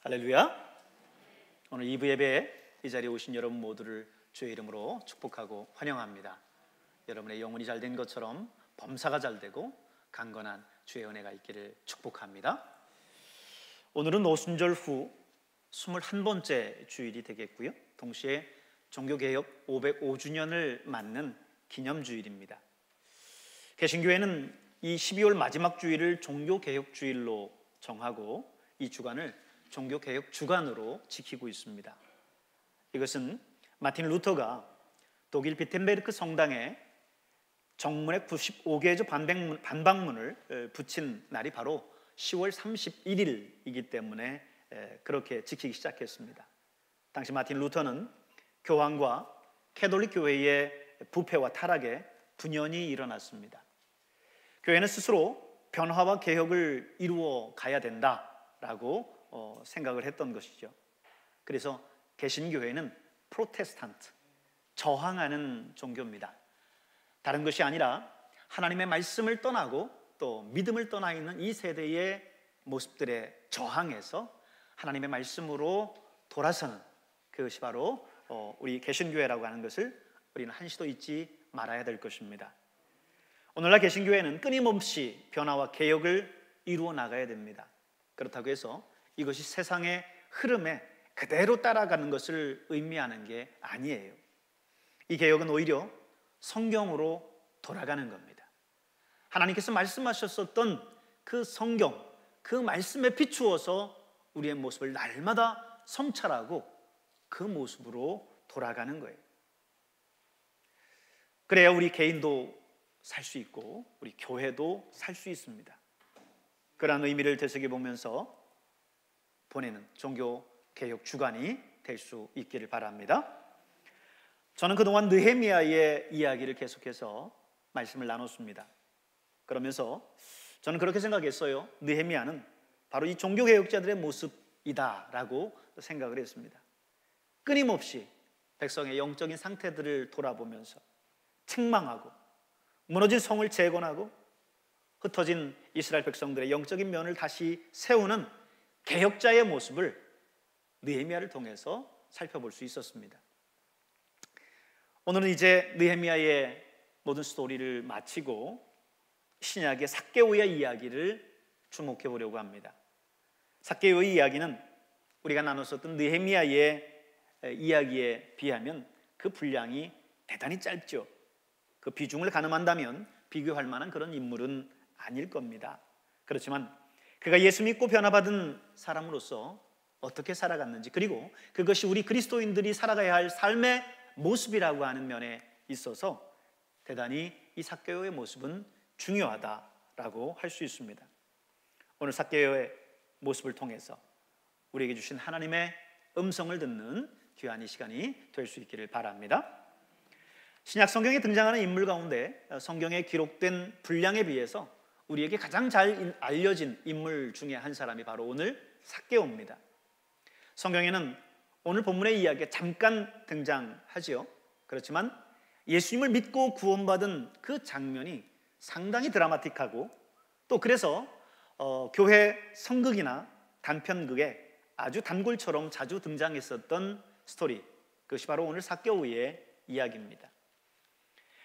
할렐루야. 오늘 2부 예배에 이 자리에 오신 여러분 모두를 주의 이름으로 축복하고 환영합니다. 여러분의 영혼이 잘된 것처럼 범사가 잘되고 강건한 주의 은혜가 있기를 축복합니다. 오늘은 오순절 후 21번째 주일이 되겠고요, 동시에 종교개혁 505주년을 맞는 기념주일입니다. 개신교회는 이 12월 마지막 주일을 종교개혁주일로 정하고 이 주간을 종교개혁 주간으로 지키고 있습니다. 이것은 마틴 루터가 독일 비텐베르크 성당에 정문에 95개조 반박문을 붙인 날이 바로 10월 31일이기 때문에 그렇게 지키기 시작했습니다. 당시 마틴 루터는 교황과 캐톨릭 교회의 부패와 타락에 분연이 일어났습니다. 교회는 스스로 변화와 개혁을 이루어 가야 된다라고 생각을 했던 것이죠. 그래서 개신교회는 프로테스탄트, 저항하는 종교입니다. 다른 것이 아니라 하나님의 말씀을 떠나고 또 믿음을 떠나 있는 이 세대의 모습들에 저항해서 하나님의 말씀으로 돌아서는, 그것이 바로 우리 개신교회라고 하는 것을 우리는 한시도 잊지 말아야 될 것입니다. 오늘날 개신교회는 끊임없이 변화와 개혁을 이루어 나가야 됩니다. 그렇다고 해서 이것이 세상의 흐름에 그대로 따라가는 것을 의미하는 게 아니에요. 이 개혁은 오히려 성경으로 돌아가는 겁니다. 하나님께서 말씀하셨었던 그 성경, 그 말씀에 비추어서 우리의 모습을 날마다 성찰하고 그 모습으로 돌아가는 거예요. 그래야 우리 개인도 살 수 있고 우리 교회도 살 수 있습니다. 그러한 의미를 되새겨보면서 보내는 종교개혁 주간이 될 수 있기를 바랍니다. 저는 그동안 느헤미야의 이야기를 계속해서 말씀을 나눴습니다. 그러면서 저는 그렇게 생각했어요. 느헤미야는 바로 이 종교개혁자들의 모습이다라고 생각을 했습니다. 끊임없이 백성의 영적인 상태들을 돌아보면서 책망하고 무너진 성을 재건하고 흩어진 이스라엘 백성들의 영적인 면을 다시 세우는 개혁자의 모습을 느헤미야를 통해서 살펴볼 수 있었습니다. 오늘은 이제 느헤미야의 모든 스토리를 마치고 신약의 삭개오의 이야기를 주목해 보려고 합니다. 삭개오의 이야기는 우리가 나눴었던 느헤미야의 이야기에 비하면 그 분량이 대단히 짧죠. 그 비중을 가늠한다면 비교할 만한 그런 인물은 아닐 겁니다. 그렇지만 그가 예수 믿고 변화받은 사람으로서 어떻게 살아갔는지, 그리고 그것이 우리 그리스도인들이 살아가야 할 삶의 모습이라고 하는 면에 있어서 대단히 이 삭개오의 모습은 중요하다라고 할 수 있습니다. 오늘 삭개오의 모습을 통해서 우리에게 주신 하나님의 음성을 듣는 귀한 이 시간이 될 수 있기를 바랍니다. 신약 성경에 등장하는 인물 가운데 성경에 기록된 분량에 비해서 우리에게 가장 잘 알려진 인물 중에 한 사람이 바로 오늘 삭개오입니다. 성경에는 오늘 본문의 이야기가 잠깐 등장하지요. 그렇지만 예수님을 믿고 구원받은 그 장면이 상당히 드라마틱하고, 또 그래서 교회 성극이나 단편극에 아주 단골처럼 자주 등장했었던 스토리, 그것이 바로 오늘 삭개오의 이야기입니다.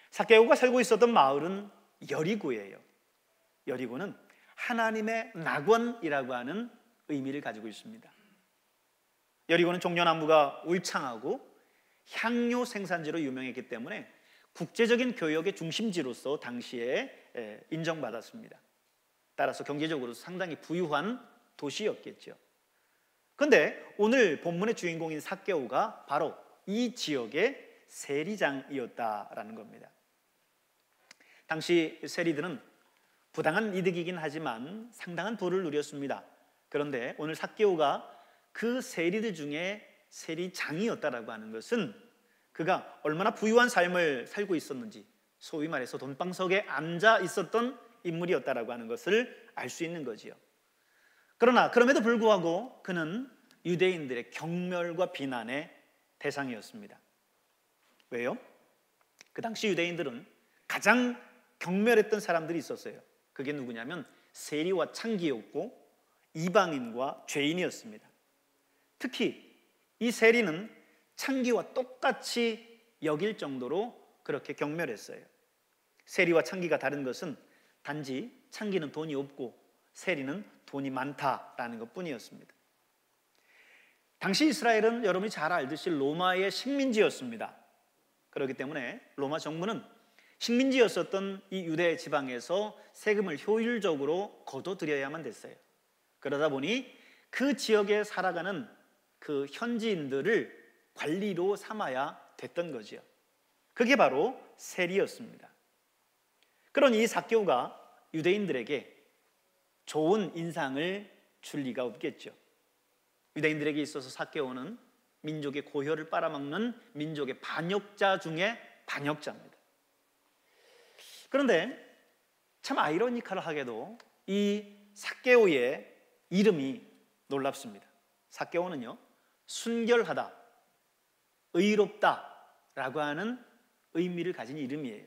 삭개오가 살고 있었던 마을은 여리고예요. 여리고는 하나님의 낙원이라고 하는 의미를 가지고 있습니다. 여리고는 종려나무가 울창하고 향료 생산지로 유명했기 때문에 국제적인 교역의 중심지로서 당시에 인정받았습니다. 따라서 경제적으로 상당히 부유한 도시였겠죠. 그런데 오늘 본문의 주인공인 삭개오가 바로 이 지역의 세리장이었다라는 겁니다. 당시 세리들은 부당한 이득이긴 하지만 상당한 부를 누렸습니다. 그런데 오늘 삭개오가 그 세리들 중에 세리장이었다라고 하는 것은 그가 얼마나 부유한 삶을 살고 있었는지, 소위 말해서 돈방석에 앉아 있었던 인물이었다라고 하는 것을 알 수 있는 거지요. 그러나 그럼에도 불구하고 그는 유대인들의 경멸과 비난의 대상이었습니다. 왜요? 그 당시 유대인들은 가장 경멸했던 사람들이 있었어요. 그게 누구냐면 세리와 창기였고 이방인과 죄인이었습니다. 특히 이 세리는 창기와 똑같이 여길 정도로 그렇게 경멸했어요. 세리와 창기가 다른 것은 단지 창기는 돈이 없고 세리는 돈이 많다라는 것뿐이었습니다. 당시 이스라엘은 여러분이 잘 알듯이 로마의 식민지였습니다. 그렇기 때문에 로마 정부는 식민지였었던 이 유대 지방에서 세금을 효율적으로 거둬들여야만 됐어요. 그러다 보니 그 지역에 살아가는 그 현지인들을 관리로 삼아야 됐던 거지요. 그게 바로 세리였습니다. 그런 이 삭개오가 유대인들에게 좋은 인상을 줄 리가 없겠죠. 유대인들에게 있어서 삭개오는 민족의 고혈을 빨아먹는 민족의 반역자 중에 반역자입니다. 그런데 참 아이러니컬하게도 이 삭개오의 이름이 놀랍습니다. 삭개오는요, 순결하다, 의롭다라고 하는 의미를 가진 이름이에요.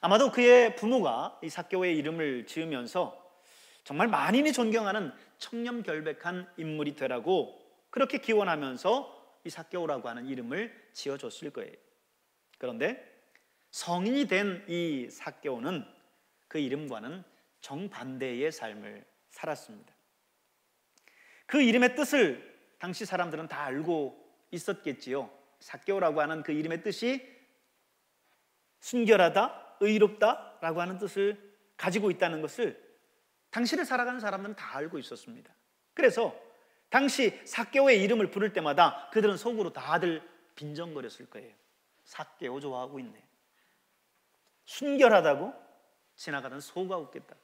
아마도 그의 부모가 이 삭개오의 이름을 지으면서 정말 만인이 존경하는 청렴결백한 인물이 되라고 그렇게 기원하면서 이 삭개오라고 하는 이름을 지어줬을 거예요. 그런데 성인이 된 이 삭개오는 그 이름과는 정반대의 삶을 살았습니다. 그 이름의 뜻을 당시 사람들은 다 알고 있었겠지요. 삭개오라고 하는 그 이름의 뜻이 순결하다, 의롭다라고 하는 뜻을 가지고 있다는 것을 당시를 살아가는 사람들은 다 알고 있었습니다. 그래서 당시 삭개오의 이름을 부를 때마다 그들은 속으로 다들 빈정거렸을 거예요. 삭개오 좋아하고 있네. 순결하다고 지나가던 소가 웃겠다.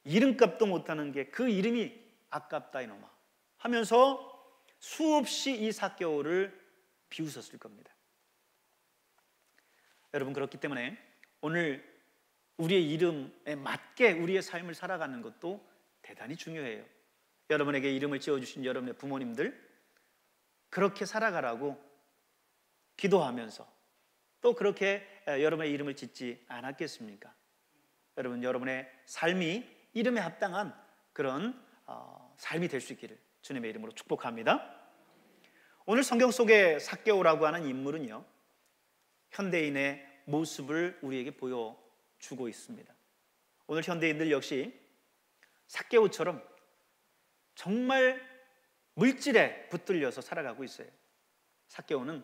이름값도 못하는 게 그 이름이 아깝다 이놈아 하면서 수없이 이 삭개오를 비웃었을 겁니다. 여러분, 그렇기 때문에 오늘 우리의 이름에 맞게 우리의 삶을 살아가는 것도 대단히 중요해요. 여러분에게 이름을 지어주신 여러분의 부모님들, 그렇게 살아가라고 기도하면서 또 그렇게 여러분의 이름을 짓지 않았겠습니까? 여러분, 여러분의 삶이 이름에 합당한 그런 삶이 될 수 있기를 주님의 이름으로 축복합니다. 오늘 성경 속의 삭개오라고 하는 인물은요, 현대인의 모습을 우리에게 보여주고 있습니다. 오늘 현대인들 역시 삭개오처럼 정말 물질에 붙들려서 살아가고 있어요. 삭개오는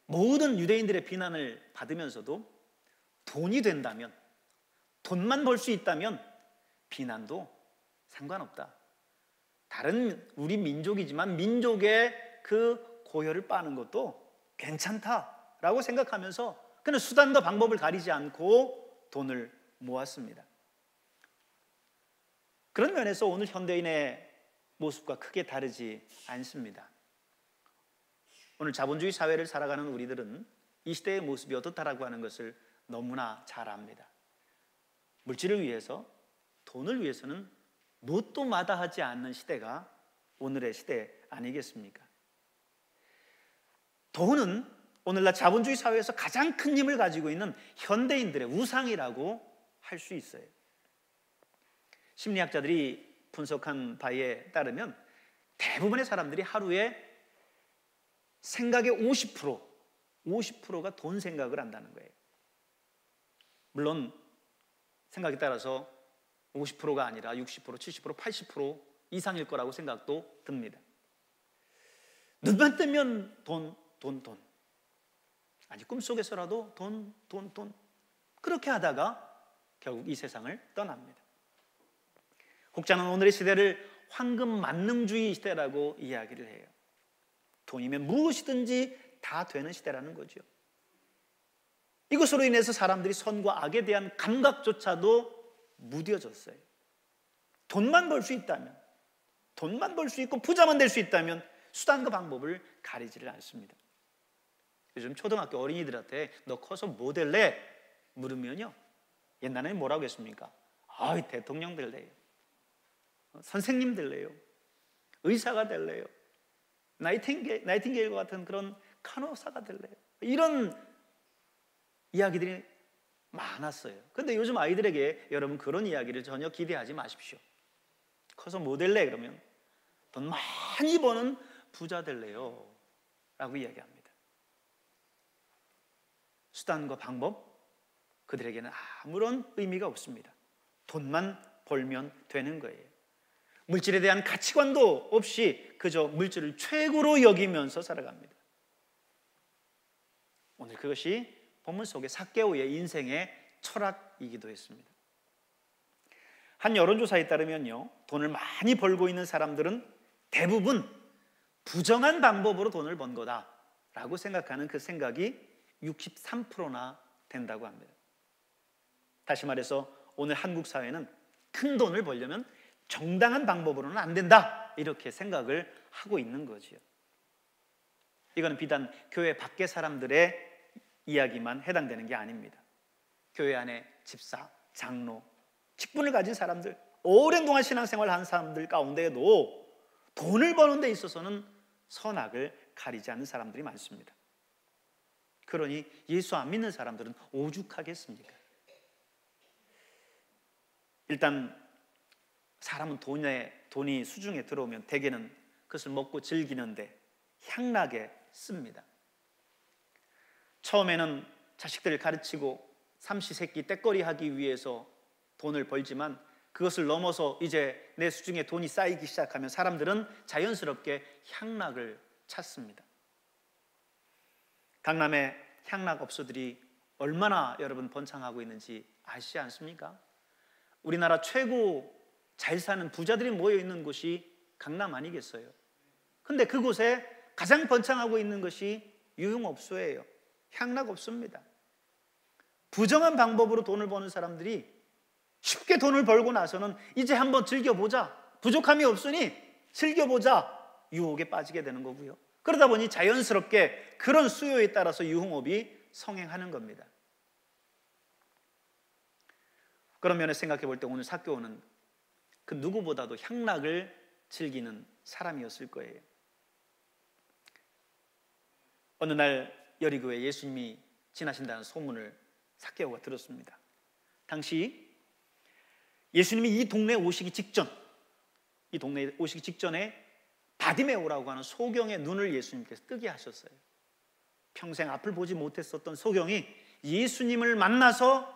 모든 유대인들의 비난을 받으면서도 돈이 된다면, 돈만 벌 수 있다면 비난도 상관없다. 다른 우리 민족이지만 민족의 그 고혈을 빠는 것도 괜찮다라고 생각하면서 그는 수단과 방법을 가리지 않고 돈을 모았습니다. 그런 면에서 오늘 현대인의 모습과 크게 다르지 않습니다. 오늘 자본주의 사회를 살아가는 우리들은 이 시대의 모습이 어떻다라고 하는 것을 너무나 잘 압니다. 물질을 위해서, 돈을 위해서는 무엇도 마다하지 않는 시대가 오늘의 시대 아니겠습니까? 돈은 오늘날 자본주의 사회에서 가장 큰 힘을 가지고 있는 현대인들의 우상이라고 할 수 있어요. 심리학자들이 분석한 바에 따르면 대부분의 사람들이 하루에 생각의 50%가 돈 생각을 한다는 거예요. 물론 생각에 따라서 50%가 아니라 60%, 70%, 80% 이상일 거라고 생각도 듭니다. 눈만 뜨면 돈. 아니, 꿈속에서라도 돈. 그렇게 하다가 결국 이 세상을 떠납니다. 혹자는 오늘의 시대를 황금 만능주의 시대라고 이야기를 해요. 돈이면 무엇이든지 다 되는 시대라는 거죠. 이것으로 인해서 사람들이 선과 악에 대한 감각조차도 무뎌졌어요. 돈만 벌 수 있다면, 돈만 벌 수 있고 부자만 될 수 있다면 수단과 방법을 가리지를 않습니다. 요즘 초등학교 어린이들한테 너 커서 뭐 될래? 물으면요, 옛날에는 뭐라고 했습니까? 대통령 될래요, 선생님 될래요, 의사가 될래요, 나이팅게일과 같은 그런 간호사가 될래요, 이런 이야기들이 많았어요. 그런데 요즘 아이들에게 여러분 그런 이야기를 전혀 기대하지 마십시오. 커서 뭐 될래? 그러면 돈 많이 버는 부자 될래요? 라고 이야기합니다. 수단과 방법, 그들에게는 아무런 의미가 없습니다. 돈만 벌면 되는 거예요. 물질에 대한 가치관도 없이 그저 물질을 최고로 여기면서 살아갑니다. 오늘 그것이 본문 속의 삭개오의 인생의 철학이기도 했습니다. 한 여론조사에 따르면요, 돈을 많이 벌고 있는 사람들은 대부분 부정한 방법으로 돈을 번 거다라고 생각하는 그 생각이 63%나 된다고 합니다. 다시 말해서 오늘 한국 사회는 큰 돈을 벌려면 정당한 방법으로는 안 된다, 이렇게 생각을 하고 있는 거지요. 이거는 비단 교회 밖의 사람들의 이야기만 해당되는 게 아닙니다. 교회 안에 집사, 장로, 직분을 가진 사람들, 오랜 동안 신앙생활을 한 사람들 가운데에도 돈을 버는 데 있어서는 선악을 가리지 않는 사람들이 많습니다. 그러니 예수 안 믿는 사람들은 오죽하겠습니까? 일단 사람은 돈이 수중에 들어오면 대개는 그것을 먹고 즐기는데 향락에 씁니다. 처음에는 자식들을 가르치고 삼시세끼 떼거리 하기 위해서 돈을 벌지만 그것을 넘어서 이제 내 수중에 돈이 쌓이기 시작하면 사람들은 자연스럽게 향락을 찾습니다. 강남의 향락업소들이 얼마나 여러분 번창하고 있는지 아시지 않습니까? 우리나라 최고 잘 사는 부자들이 모여 있는 곳이 강남 아니겠어요? 근데 그곳에 가장 번창하고 있는 것이 유흥업소예요. 향락업소입니다. 부정한 방법으로 돈을 버는 사람들이 쉽게 돈을 벌고 나서는 이제 한번 즐겨보자, 부족함이 없으니 즐겨보자, 유혹에 빠지게 되는 거고요. 그러다 보니 자연스럽게 그런 수요에 따라서 유흥업이 성행하는 겁니다. 그런 면에서 생각해 볼 때 오늘 삭개오는 그 누구보다도 향락을 즐기는 사람이었을 거예요. 어느 날 여리고에 예수님이 지나신다는 소문을 삭개오가 들었습니다. 당시 예수님이 이 동네에 오시기 직전에 바디메오라고 하는 소경의 눈을 예수님께서 뜨게 하셨어요. 평생 앞을 보지 못했었던 소경이 예수님을 만나서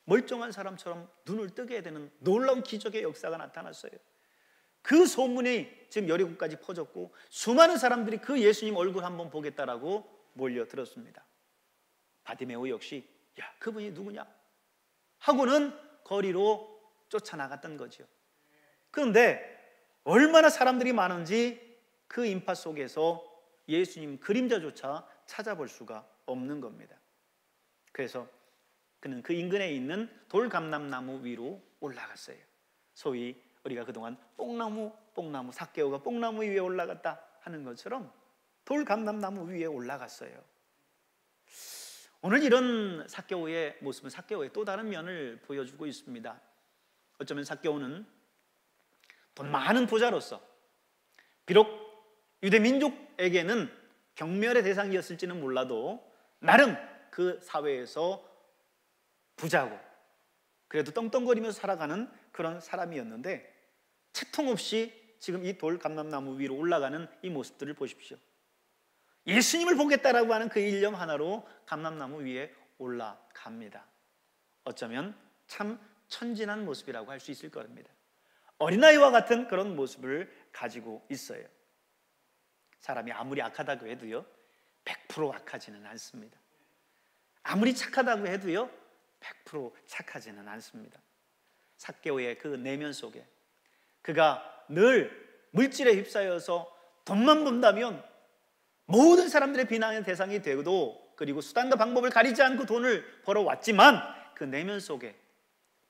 멀쩡한 사람처럼 눈을 뜨게 되는 놀라운 기적의 역사가 나타났어요. 그 소문이 지금 여리고까지 퍼졌고 수많은 사람들이 그 예수님 얼굴 한번 보겠다라고 몰려들었습니다. 바디메오 역시 야, 그분이 누구냐 하고는 거리로 쫓아나갔던 거죠. 그런데 얼마나 사람들이 많은지 그 인파 속에서 예수님 그림자조차 찾아볼 수가 없는 겁니다. 그래서 그는 그 인근에 있는 돌감람나무 위로 올라갔어요. 소위 우리가 그동안 뽕나무 삭개오가 뽕나무 위에 올라갔다 하는 것처럼 돌감람나무 위에 올라갔어요. 오늘 이런 삭개오의 모습은 삭개오의 또 다른 면을 보여주고 있습니다. 어쩌면 삭개오는 돈 많은 부자로서 비록 유대 민족에게는 경멸의 대상이었을지는 몰라도 나름 그 사회에서 부자고 그래도 떵떵거리면서 살아가는 그런 사람이었는데 채통 없이 지금 이 돌감람나무 위로 올라가는 이 모습들을 보십시오. 예수님을 보겠다라고 하는 그 일념 하나로 감람나무 위에 올라갑니다. 어쩌면 참 천진한 모습이라고 할 수 있을 겁니다. 어린아이와 같은 그런 모습을 가지고 있어요. 사람이 아무리 악하다고 해도요 100% 악하지는 않습니다. 아무리 착하다고 해도요 100% 착하지는 않습니다. 삭개오의 그 내면 속에 그가 늘 물질에 휩싸여서 돈만 번다면 모든 사람들의 비난의 대상이 되고도 그리고 수단과 방법을 가리지 않고 돈을 벌어왔지만 그 내면 속에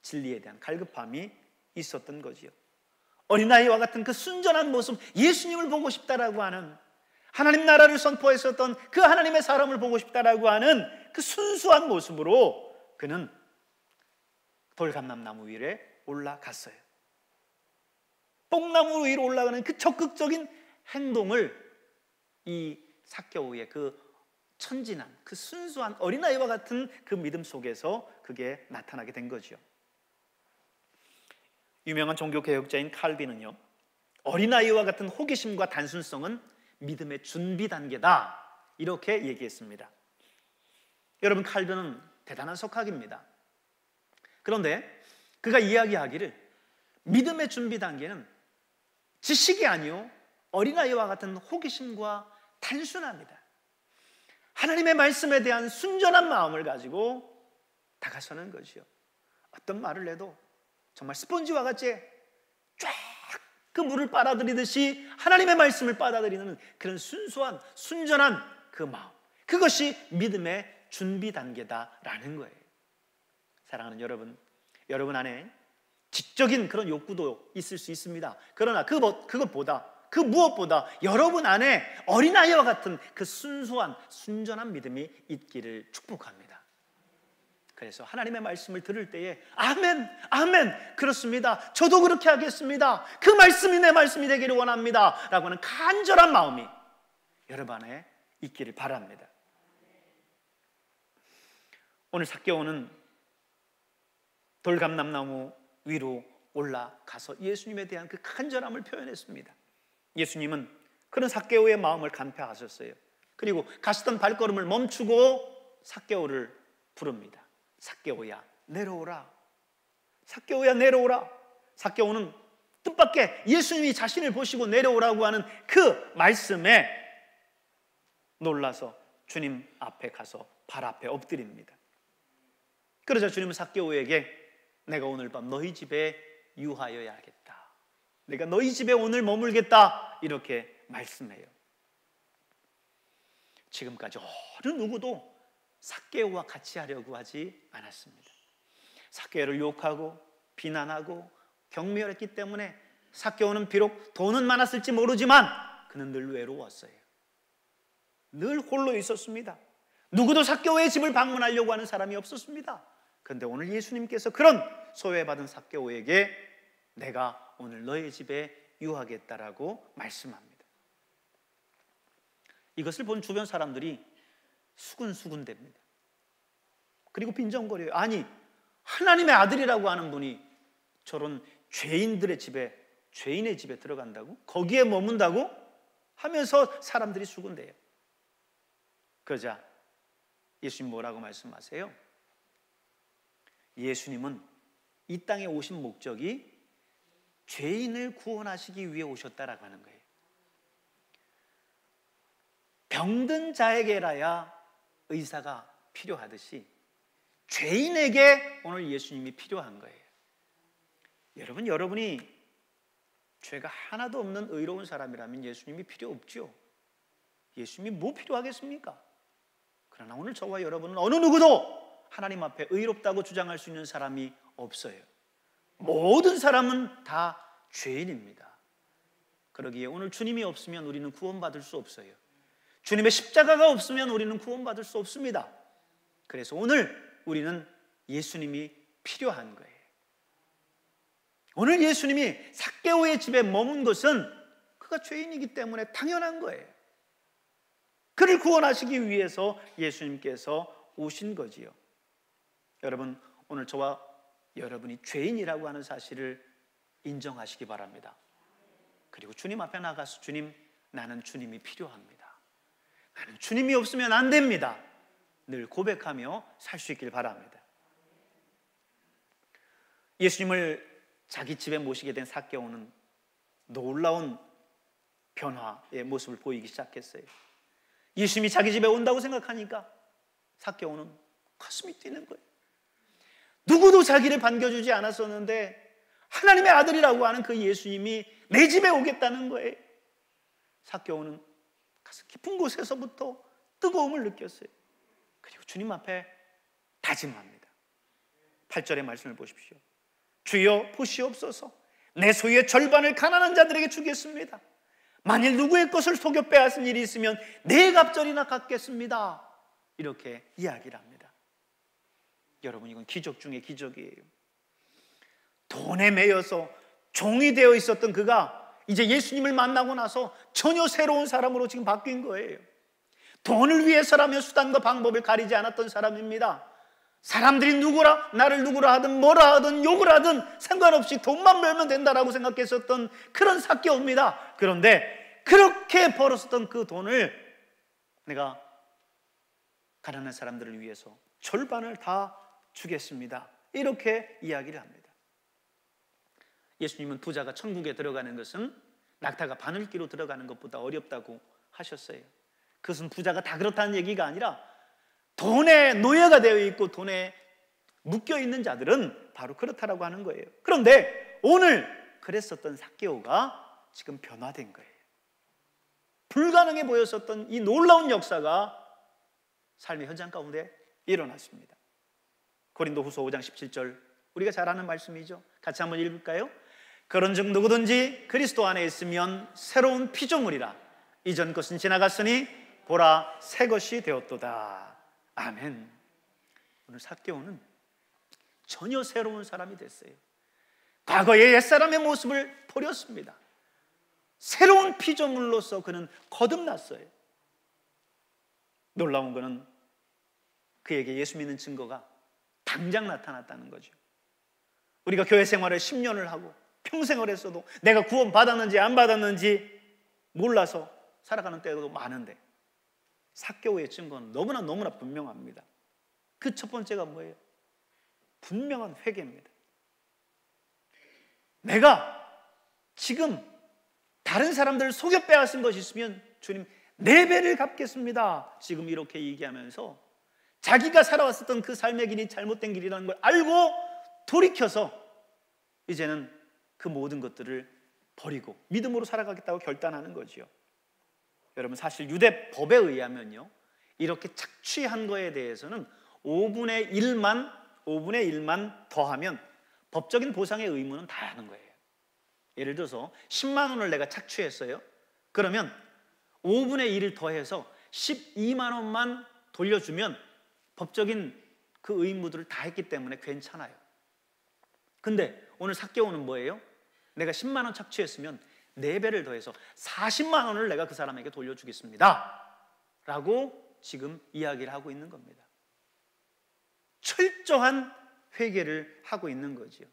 진리에 대한 갈급함이 있었던 거지요. 어린아이와 같은 그 순전한 모습, 예수님을 보고 싶다라고 하는, 하나님 나라를 선포했었던 그 하나님의 사람을 보고 싶다라고 하는 그 순수한 모습으로 그는 돌감람나무 위에 올라갔어요. 뽕나무 위로 올라가는 그 적극적인 행동을 이 삭개오의 그 천진한, 그 순수한 어린아이와 같은 그 믿음 속에서 그게 나타나게 된 거죠. 유명한 종교개혁자인 칼빈은요 어린아이와 같은 호기심과 단순성은 믿음의 준비 단계다, 이렇게 얘기했습니다. 여러분, 칼빈은 대단한 석학입니다. 그런데 그가 이야기하기를 믿음의 준비 단계는 지식이 아니요 어린아이와 같은 호기심과 단순합니다. 하나님의 말씀에 대한 순전한 마음을 가지고 다가서는 것이요, 어떤 말을 해도 정말 스펀지와 같이 쫙 그 물을 빨아들이듯이 하나님의 말씀을 빨아들이는 그런 순수한 순전한 그 마음, 그것이 믿음의 준비 단계다라는 거예요. 사랑하는 여러분, 여러분 안에 지적인 그런 욕구도 있을 수 있습니다. 그러나 그것보다, 그 무엇보다 여러분 안에 어린아이와 같은 그 순수한 순전한 믿음이 있기를 축복합니다. 그래서 하나님의 말씀을 들을 때에 아멘, 아멘, 그렇습니다, 저도 그렇게 하겠습니다, 그 말씀이 내 말씀이 되기를 원합니다 라고 하는 간절한 마음이 여러분 안에 있기를 바랍니다. 오늘 삭개오는 돌감람나무 위로 올라가서 예수님에 대한 그 간절함을 표현했습니다. 예수님은 그런 삭개오의 마음을 간파하셨어요. 그리고 가시던 발걸음을 멈추고 삭개오를 부릅니다. 삭개오야, 내려오라. 삭개오야, 내려오라. 삭개오는 뜻밖의 예수님이 자신을 보시고 내려오라고 하는 그 말씀에 놀라서 주님 앞에 가서 발 앞에 엎드립니다. 그러자 주님은 삭개오에게 내가 오늘 밤 너희 집에 유하여야겠다, 내가 너희 집에 오늘 머물겠다, 이렇게 말씀해요. 지금까지 어느 누구도 삭개오와 같이 하려고 하지 않았습니다. 삭개오를 욕하고 비난하고 경멸했기 때문에 삭개오는 비록 돈은 많았을지 모르지만 그는 늘 외로웠어요. 늘 홀로 있었습니다. 누구도 삭개오의 집을 방문하려고 하는 사람이 없었습니다. 그런데 오늘 예수님께서 그런 소외받은 삭개오에게 내가 오늘 너의 집에 유하겠다라고 말씀합니다. 이것을 본 주변 사람들이 수군수군댑니다. 그리고 빈정거려요. 아니, 하나님의 아들이라고 하는 분이 저런 죄인들의 집에, 죄인의 집에 들어간다고? 거기에 머문다고? 하면서 사람들이 수군대요. 그러자 예수님 뭐라고 말씀하세요? 예수님은 이 땅에 오신 목적이 죄인을 구원하시기 위해 오셨다라고 하는 거예요. 병든 자에게라야 의사가 필요하듯이 죄인에게 오늘 예수님이 필요한 거예요. 여러분, 여러분이 죄가 하나도 없는 의로운 사람이라면 예수님이 필요 없죠. 예수님이 뭐 필요하겠습니까? 그러나 오늘 저와 여러분은 어느 누구도 하나님 앞에 의롭다고 주장할 수 있는 사람이 없어요. 모든 사람은 다 죄인입니다. 그러기에 오늘 주님이 없으면 우리는 구원받을 수 없어요. 주님의 십자가가 없으면 우리는 구원받을 수 없습니다. 그래서 오늘 우리는 예수님이 필요한 거예요. 오늘 예수님이 삭개오의 집에 머문 것은 그가 죄인이기 때문에 당연한 거예요. 그를 구원하시기 위해서 예수님께서 오신 거지요. 여러분, 오늘 저와 여러분이 죄인이라고 하는 사실을 인정하시기 바랍니다. 그리고 주님 앞에 나가서 주님, 나는 주님이 필요합니다, 나는 주님이 없으면 안 됩니다, 늘 고백하며 살 수 있길 바랍니다. 예수님을 자기 집에 모시게 된 삭개오는 놀라운 변화의 모습을 보이기 시작했어요. 예수님이 자기 집에 온다고 생각하니까 삭개오는 가슴이 뛰는 거예요. 누구도 자기를 반겨주지 않았었는데 하나님의 아들이라고 하는 그 예수님이 내 집에 오겠다는 거예요. 삭개오는 가슴 깊은 곳에서부터 뜨거움을 느꼈어요. 그리고 주님 앞에 다짐합니다. 8절의 말씀을 보십시오. 주여 보시옵소서, 내 소유의 절반을 가난한 자들에게 주겠습니다. 만일 누구의 것을 속여 빼앗은 일이 있으면 네 갑절이나 갚겠습니다. 이렇게 이야기를 합니다. 여러분, 이건 기적 중에 기적이에요. 돈에 매여서 종이 되어 있었던 그가 이제 예수님을 만나고 나서 전혀 새로운 사람으로 지금 바뀐 거예요. 돈을 위해서라면 수단과 방법을 가리지 않았던 사람입니다. 사람들이 나를 누구라 하든 뭐라 하든 욕을 하든 상관없이 돈만 벌면 된다라고 생각했었던 그런 삭개오입니다. 그런데 그렇게 벌었었던 그 돈을 내가 가난한 사람들을 위해서 절반을 다 주겠습니다. 이렇게 이야기를 합니다. 예수님은 부자가 천국에 들어가는 것은 낙타가 바늘기로 들어가는 것보다 어렵다고 하셨어요. 그것은 부자가 다 그렇다는 얘기가 아니라 돈에 노예가 되어 있고 돈에 묶여 있는 자들은 바로 그렇다라고 하는 거예요. 그런데 오늘 그랬었던 삭개오가 지금 변화된 거예요. 불가능해 보였었던 이 놀라운 역사가 삶의 현장 가운데 일어났습니다. 고린도후서 5장 17절, 우리가 잘 아는 말씀이죠. 같이 한번 읽을까요? 그런즉 누구든지 그리스도 안에 있으면 새로운 피조물이라. 이전 것은 지나갔으니 보라 새 것이 되었도다. 아멘. 오늘 삭개오는 전혀 새로운 사람이 됐어요. 과거의 옛사람의 모습을 버렸습니다. 새로운 피조물로서 그는 거듭났어요. 놀라운 것은 그에게 예수 믿는 증거가 당장 나타났다는 거죠. 우리가 교회 생활을 10년을 하고 평생을 했어도 내가 구원 받았는지 안 받았는지 몰라서 살아가는 때도 많은데 삭개오의 증거는 너무나 분명합니다. 그 첫 번째가 뭐예요? 분명한 회개입니다. 내가 지금 다른 사람들을 속여 빼앗은 것이 있으면 주님 4배를 갚겠습니다. 지금 이렇게 얘기하면서 자기가 살아왔었던 그 삶의 길이 잘못된 길이라는 걸 알고 돌이켜서 이제는 그 모든 것들을 버리고 믿음으로 살아가겠다고 결단하는 거지요. 여러분, 사실 유대 법에 의하면요, 이렇게 착취한 거에 대해서는 5분의 1만 더하면 법적인 보상의 의무는 다 하는 거예요. 예를 들어서 10만 원을 내가 착취했어요. 그러면 5분의 1을 더해서 12만 원만 돌려주면 법적인 그 의무들을 다 했기 때문에 괜찮아요. 근데 오늘 삭개오는 뭐예요? 내가 10만 원 착취했으면 4배를 더해서 40만 원을 내가 그 사람에게 돌려주겠습니다 라고 지금 이야기를 하고 있는 겁니다. 철저한 회개를 하고 있는 거지요.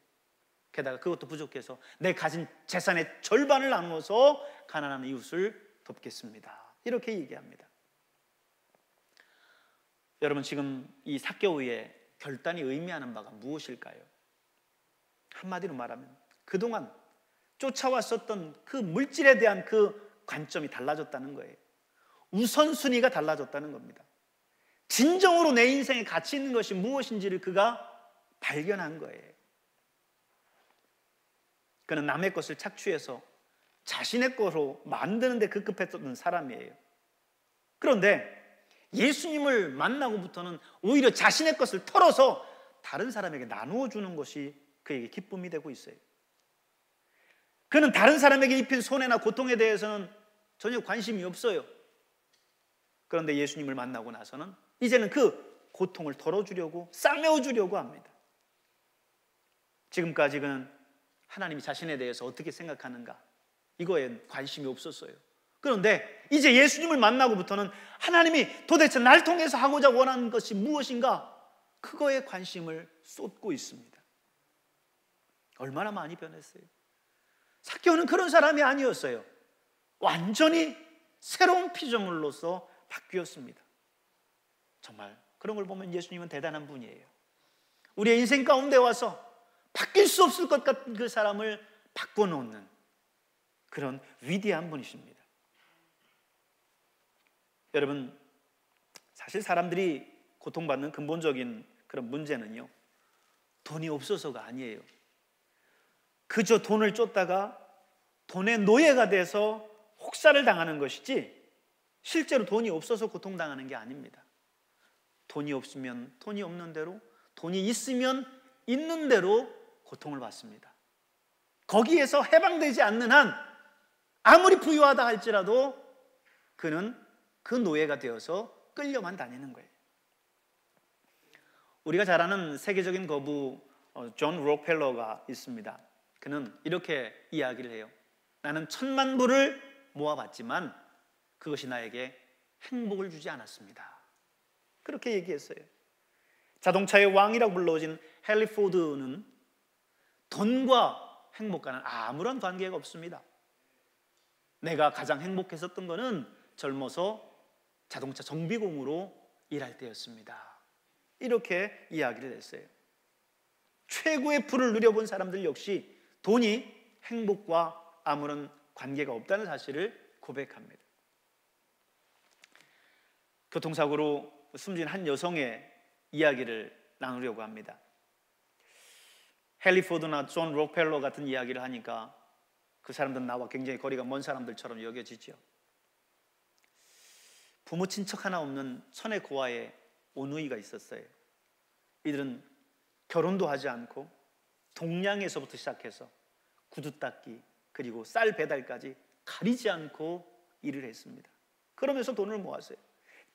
게다가 그것도 부족해서 내 가진 재산의 절반을 나누어서 가난한 이웃을 돕겠습니다, 이렇게 얘기합니다. 여러분, 지금 이 삭개오의 결단이 의미하는 바가 무엇일까요? 한마디로 말하면 그동안 쫓아왔었던 그 물질에 대한 그 관점이 달라졌다는 거예요. 우선순위가 달라졌다는 겁니다. 진정으로 내 인생에 가치 있는 것이 무엇인지를 그가 발견한 거예요. 그는 남의 것을 착취해서 자신의 거로 만드는 데 급급했던 사람이에요. 그런데 예수님을 만나고부터는 오히려 자신의 것을 털어서 다른 사람에게 나누어 주는 것이 그에게 기쁨이 되고 있어요. 그는 다른 사람에게 입힌 손해나 고통에 대해서는 전혀 관심이 없어요. 그런데 예수님을 만나고 나서는 이제는 그 고통을 덜어주려고, 싸매어주려고 합니다. 지금까지 그는 하나님이 자신에 대해서 어떻게 생각하는가, 이거에 관심이 없었어요. 그런데 이제 예수님을 만나고부터는 하나님이 도대체 날 통해서 하고자 원하는 것이 무엇인가, 그거에 관심을 쏟고 있습니다. 얼마나 많이 변했어요. 삭개오는 그런 사람이 아니었어요. 완전히 새로운 피조물로서 바뀌었습니다. 정말 그런 걸 보면 예수님은 대단한 분이에요. 우리의 인생 가운데 와서 바뀔 수 없을 것 같은 그 사람을 바꿔놓는 그런 위대한 분이십니다. 여러분, 사실 사람들이 고통받는 근본적인 그런 문제는요, 돈이 없어서가 아니에요. 그저 돈을 쫓다가 돈의 노예가 돼서 혹사를 당하는 것이지 실제로 돈이 없어서 고통당하는 게 아닙니다. 돈이 없으면 돈이 없는 대로, 돈이 있으면 있는 대로 고통을 받습니다. 거기에서 해방되지 않는 한 아무리 부유하다 할지라도 그는 그 노예가 되어서 끌려만 다니는 거예요. 우리가 잘 아는 세계적인 거부 존 록펠러가 있습니다. 그는 이렇게 이야기를 해요. 나는 1000만 불을 모아봤지만 그것이 나에게 행복을 주지 않았습니다. 그렇게 얘기했어요. 자동차의 왕이라고 불러진 헨리 포드는 돈과 행복과는 아무런 관계가 없습니다. 내가 가장 행복했었던 것은 젊어서 자동차 정비공으로 일할 때였습니다. 이렇게 이야기를 했어요. 최고의 부를 누려본 사람들 역시 돈이 행복과 아무런 관계가 없다는 사실을 고백합니다. 교통사고로 숨진 한 여성의 이야기를 나누려고 합니다. 헨리 포드나 존 록펠러 같은 이야기를 하니까 그 사람들은 나와 굉장히 거리가 먼 사람들처럼 여겨지죠. 부모 친척 하나 없는 천의 고아의 오누이가 있었어요. 이들은 결혼도 하지 않고 동냥에서부터 시작해서 구두 닦기 그리고 쌀 배달까지 가리지 않고 일을 했습니다. 그러면서 돈을 모았어요.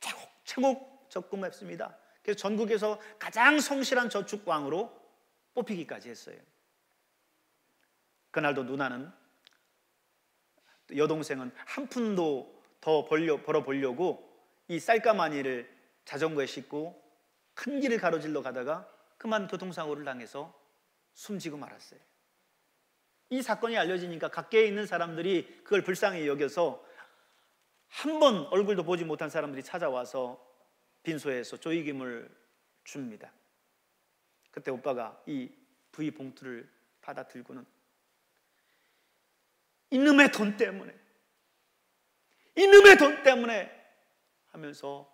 차곡차곡 적금했습니다. 그래서 전국에서 가장 성실한 저축왕으로 뽑히기까지 했어요. 그날도 누나는, 여동생은 한 푼도 더 벌어보려고 이 쌀가마니를 자전거에 싣고 큰 길을 가로질러 가다가 그만 교통사고를 당해서 숨지고 말았어요. 이 사건이 알려지니까 각계에 있는 사람들이 그걸 불쌍히 여겨서 한 번 얼굴도 보지 못한 사람들이 찾아와서 빈소에서 조이김을 줍니다. 그때 오빠가 이 부의 봉투를 받아 들고는 이놈의 돈 때문에 하면서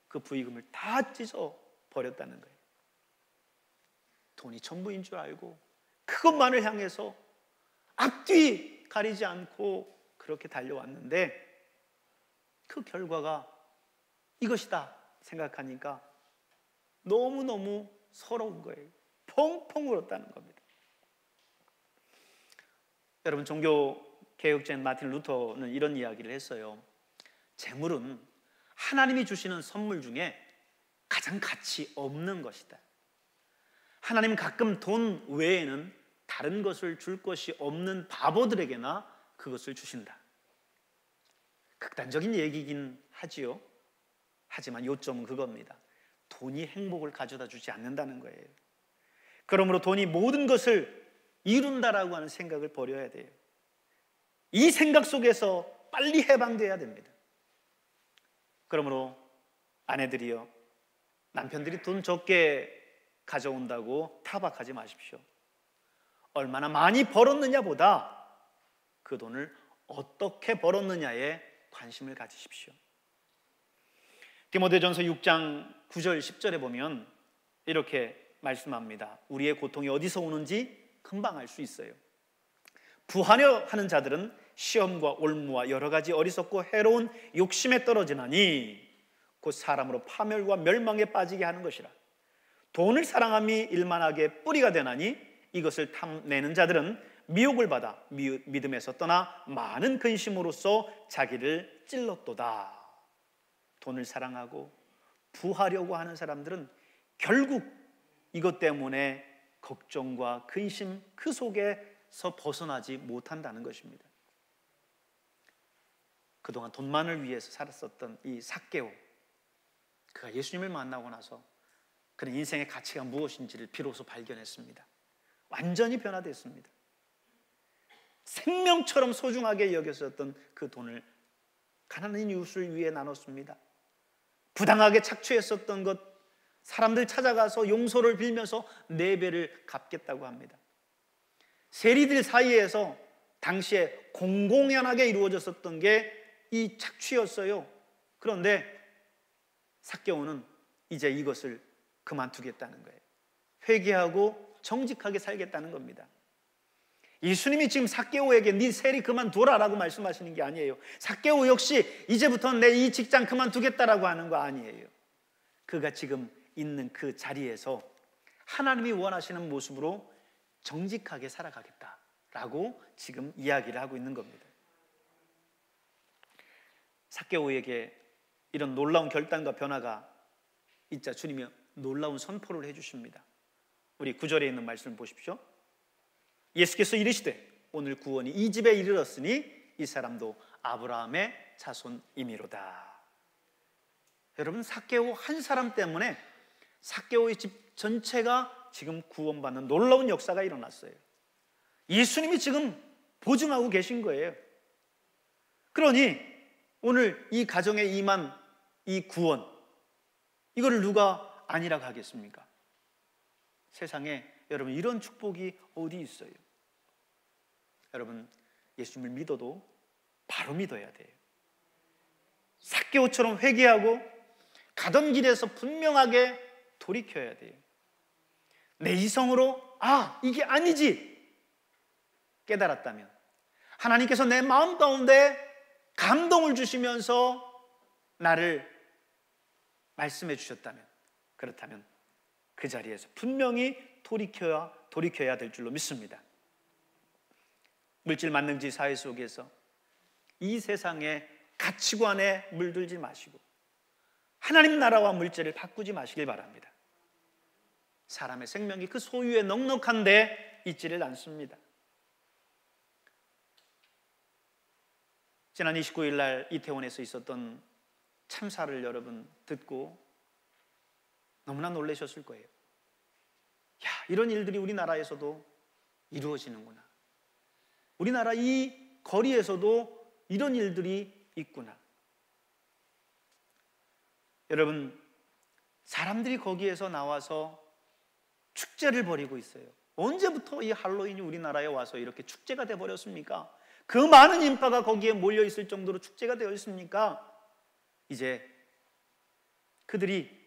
그 부의금을 다 찢어 버렸다는 거예요. 돈이 전부인 줄 알고 그것만을 향해서 앞뒤 가리지 않고 그렇게 달려왔는데 그 결과가 이것이다 생각하니까 너무너무 서러운 거예요. 펑펑 울었다는 겁니다. 여러분, 종교개혁자인 마틴 루터는 이런 이야기를 했어요. 재물은 하나님이 주시는 선물 중에 가장 가치 없는 것이다. 하나님은 가끔 돈 외에는 다른 것을 줄 것이 없는 바보들에게나 그것을 주신다. 극단적인 얘기긴 하지요. 하지만 요점은 그겁니다. 돈이 행복을 가져다 주지 않는다는 거예요. 그러므로 돈이 모든 것을 이룬다라고 하는 생각을 버려야 돼요. 이 생각 속에서 빨리 해방돼야 됩니다. 그러므로 아내들이요, 남편들이 돈 적게 가져온다고 타박하지 마십시오. 얼마나 많이 벌었느냐보다 그 돈을 어떻게 벌었느냐에 관심을 가지십시오. 디모데전서 6장 9절 10절에 보면 이렇게 말씀합니다. 우리의 고통이 어디서 오는지 금방 알 수 있어요. 부하려 하는 자들은 시험과 올무와 여러 가지 어리석고 해로운 욕심에 떨어지나니 곧 사람으로 파멸과 멸망에 빠지게 하는 것이라. 돈을 사랑함이 일만하게 뿌리가 되나니 이것을 탐내는 자들은 미혹을 받아 믿음에서 떠나 많은 근심으로써 자기를 찔렀도다. 돈을 사랑하고 부하려고 하는 사람들은 결국 이것 때문에 걱정과 근심 그 속에서 벗어나지 못한다는 것입니다. 그동안 돈만을 위해서 살았었던 이 삭개오, 그가 예수님을 만나고 나서 그는 인생의 가치가 무엇인지를 비로소 발견했습니다. 완전히 변화됐습니다. 생명처럼 소중하게 여겼었던 그 돈을 가난한 이웃을 위해 나눴습니다. 부당하게 착취했었던 것, 사람들 찾아가서 용서를 빌면서 4배를 갚겠다고 합니다. 세리들 사이에서 당시에 공공연하게 이루어졌었던 게 이 착취였어요. 그런데 삭개오는 이제 이것을 그만두겠다는 거예요. 회개하고 정직하게 살겠다는 겁니다. 예수님이 지금 삭개오에게 네 세리 그만둬라라고 말씀하시는 게 아니에요. 삭개오 역시 이제부터는 내 이 직장 그만두겠다라고 하는 거 아니에요. 그가 지금 있는 그 자리에서 하나님이 원하시는 모습으로 정직하게 살아가겠다라고 지금 이야기를 하고 있는 겁니다. 삭개오에게 이런 놀라운 결단과 변화가 있자 주님이 놀라운 선포를 해주십니다. 우리 9절에 있는 말씀을 보십시오. 예수께서 이르시되 오늘 구원이 이 집에 이르렀으니 이 사람도 아브라함의 자손임이로다. 여러분, 삭개오 한 사람 때문에 삭개오의 집 전체가 지금 구원받는 놀라운 역사가 일어났어요. 예수님이 지금 보증하고 계신 거예요. 그러니 오늘 이 가정에 임한 이 구원, 이거를 누가 아니라고 하겠습니까? 세상에 여러분 이런 축복이 어디 있어요? 여러분 예수님을 믿어도 바로 믿어야 돼요. 삭개오처럼 회개하고 가던 길에서 분명하게 돌이켜야 돼요. 내 이성으로 이게 아니지 깨달았다면, 하나님께서 내 마음 가운데 감동을 주시면서 나를 말씀해 주셨다면, 그렇다면 그 자리에서 분명히 돌이켜야 될 줄로 믿습니다. 물질 만능주의 사회 속에서 이 세상의 가치관에 물들지 마시고 하나님 나라와 물질을 바꾸지 마시길 바랍니다. 사람의 생명이 그 소유에 넉넉한데 있지를 않습니다. 지난 29일 날 이태원에서 있었던 참사를 여러분 듣고 너무나 놀라셨을 거예요. 이런 일들이 우리나라에서도 이루어지는구나. 우리나라 이 거리에서도 이런 일들이 있구나. 여러분, 사람들이 거기에서 나와서 축제를 벌이고 있어요. 언제부터 이 할로윈이 우리나라에 와서 이렇게 축제가 되어버렸습니까? 그 많은 인파가 거기에 몰려 있을 정도로 축제가 되어 있습니까? 이제 그들이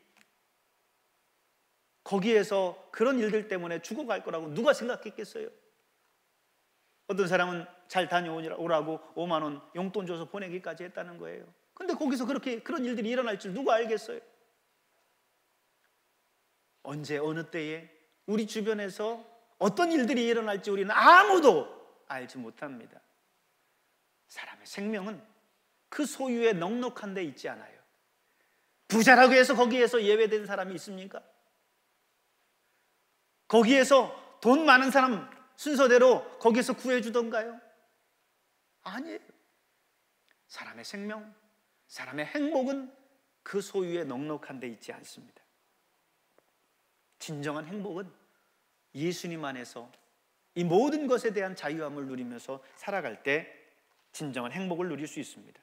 거기에서 그런 일들 때문에 죽어갈 거라고 누가 생각했겠어요? 어떤 사람은 잘 다녀오라고 5만 원 용돈 줘서 보내기까지 했다는 거예요. 근데 거기서 그런 일들이 일어날 줄 누가 알겠어요? 언제 어느 때에 우리 주변에서 어떤 일들이 일어날지 우리는 아무도 알지 못합니다. 사람의 생명은 그 소유에 넉넉한 데 있지 않아요. 부자라고 해서 거기에서 예외된 사람이 있습니까? 거기에서 돈 많은 사람 순서대로 거기에서 구해주던가요? 아니에요. 사람의 생명, 사람의 행복은 그 소유에 넉넉한 데 있지 않습니다. 진정한 행복은 예수님 안에서 이 모든 것에 대한 자유함을 누리면서 살아갈 때 진정한 행복을 누릴 수 있습니다.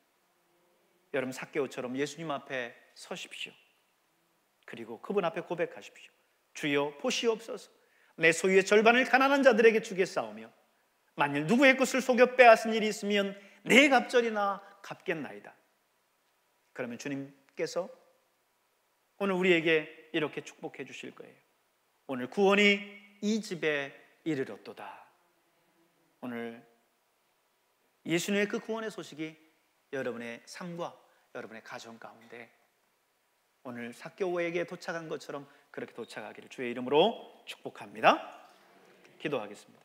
여러분 삭개오처럼 예수님 앞에 서십시오. 그리고 그분 앞에 고백하십시오. 주여 보시옵소서. 내 소유의 절반을 가난한 자들에게 주겠사오며 만일 누구의 것을 속여 빼앗은 일이 있으면 내 갑절이나 갚겠나이다. 그러면 주님께서 오늘 우리에게 이렇게 축복해 주실 거예요. 오늘 구원이 이 집에 이르렀도다. 오늘 예수님의 그 구원의 소식이 여러분의 삶과 여러분의 가정 가운데 오늘 삭개오에게 도착한 것처럼 그렇게 도착하기를 주의 이름으로 축복합니다. 기도하겠습니다.